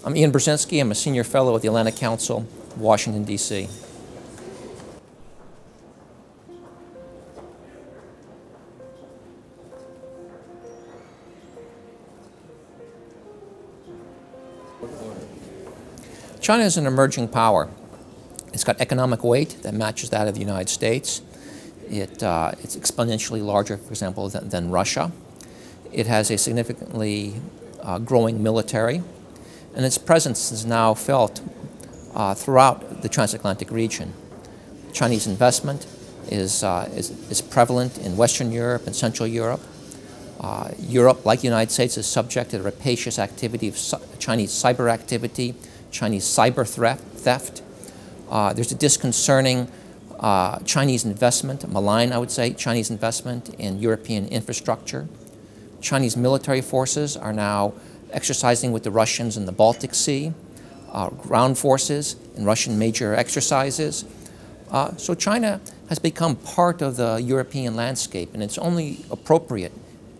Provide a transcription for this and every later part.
I'm Ian Brzeziński. I'm a senior fellow at the Atlantic Council, Washington, D.C. China is an emerging power. It's got economic weight that matches that of the United States. It's exponentially larger, for example, than Russia. It has a significantly growing military, and its presence is now felt throughout the transatlantic region. Chinese investment is prevalent in Western Europe and Central Europe. Europe, like the United States, is subject to the rapacious activity of Chinese cyber activity, Chinese cyber theft. There's a disconcerting Chinese investment, malign, I would say, Chinese investment in European infrastructure. Chinese military forces are now exercising with the Russians in the Baltic Sea, ground forces in Russian major exercises. So China has become part of the European landscape, and it's only appropriate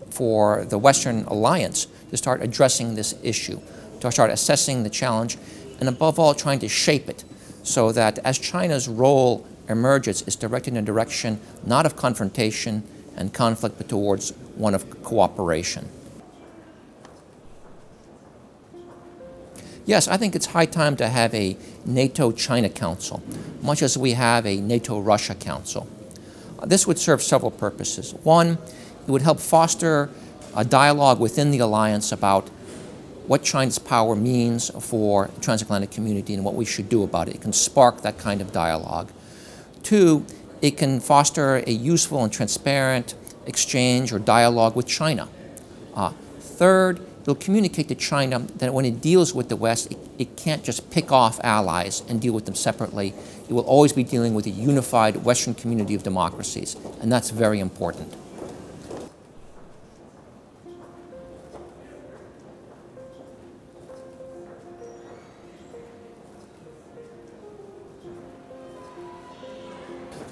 for the Western alliance to start addressing this issue, to start assessing the challenge, and above all, trying to shape it so that as China's role emerges, it's directed in a direction not of confrontation and conflict, but towards one of cooperation. Yes, I think it's high time to have a NATO-China Council, much as we have a NATO-Russia Council. This would serve several purposes. One, it would help foster a dialogue within the alliance about what China's power means for the transatlantic community and what we should do about it. It can spark that kind of dialogue. Two, it can foster a useful and transparent exchange or dialogue with China. Third, it'll communicate to China that when it deals with the West, it can't just pick off allies and deal with them separately. It will always be dealing with a unified Western community of democracies, and that's very important.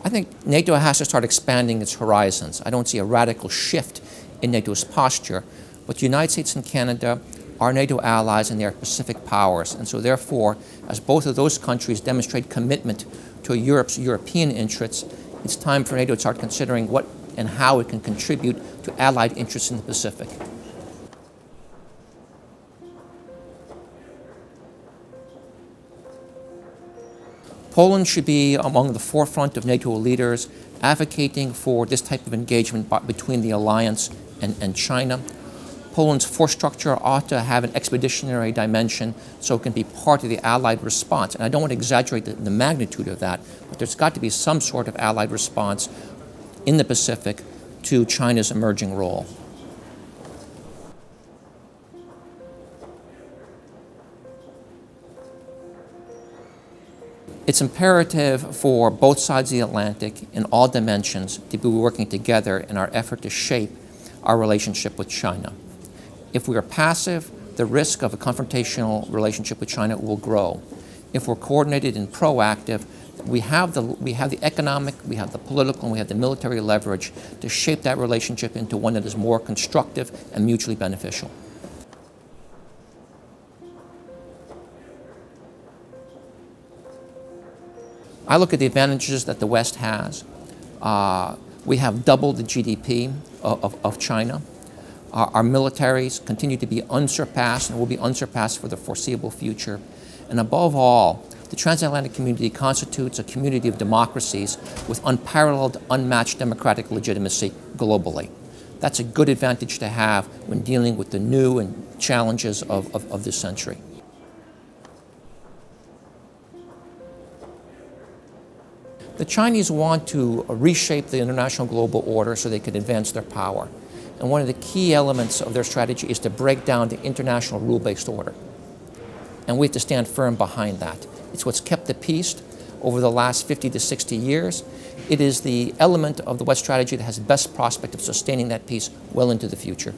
I think NATO has to start expanding its horizons. I don't see a radical shift in NATO's posture, but the United States and Canada are NATO allies and they are Pacific powers. And so therefore, as both of those countries demonstrate commitment to Europe's European interests, it's time for NATO to start considering what and how it can contribute to allied interests in the Pacific. Poland should be among the forefront of NATO leaders advocating for this type of engagement between the alliance and China. Poland's force structure ought to have an expeditionary dimension so it can be part of the Allied response. And I don't want to exaggerate the magnitude of that, but there's got to be some sort of Allied response in the Pacific to China's emerging role. It's imperative for both sides of the Atlantic in all dimensions to be working together in our effort to shape our relationship with China. If we are passive, the risk of a confrontational relationship with China will grow. If we're coordinated and proactive, we have the economic, we have the political, and we have the military leverage to shape that relationship into one that is more constructive and mutually beneficial. I look at the advantages that the West has. We have doubled the GDP of China. Our militaries continue to be unsurpassed and will be unsurpassed for the foreseeable future. And above all, the transatlantic community constitutes a community of democracies with unparalleled, unmatched democratic legitimacy globally. That's a good advantage to have when dealing with the new and challenges of this century. The Chinese want to reshape the international global order so they can advance their power. And one of the key elements of their strategy is to break down the international rule-based order. And we have to stand firm behind that. It's what's kept the peace over the last 50 to 60 years. It is the element of the West strategy that has best prospect of sustaining that peace well into the future.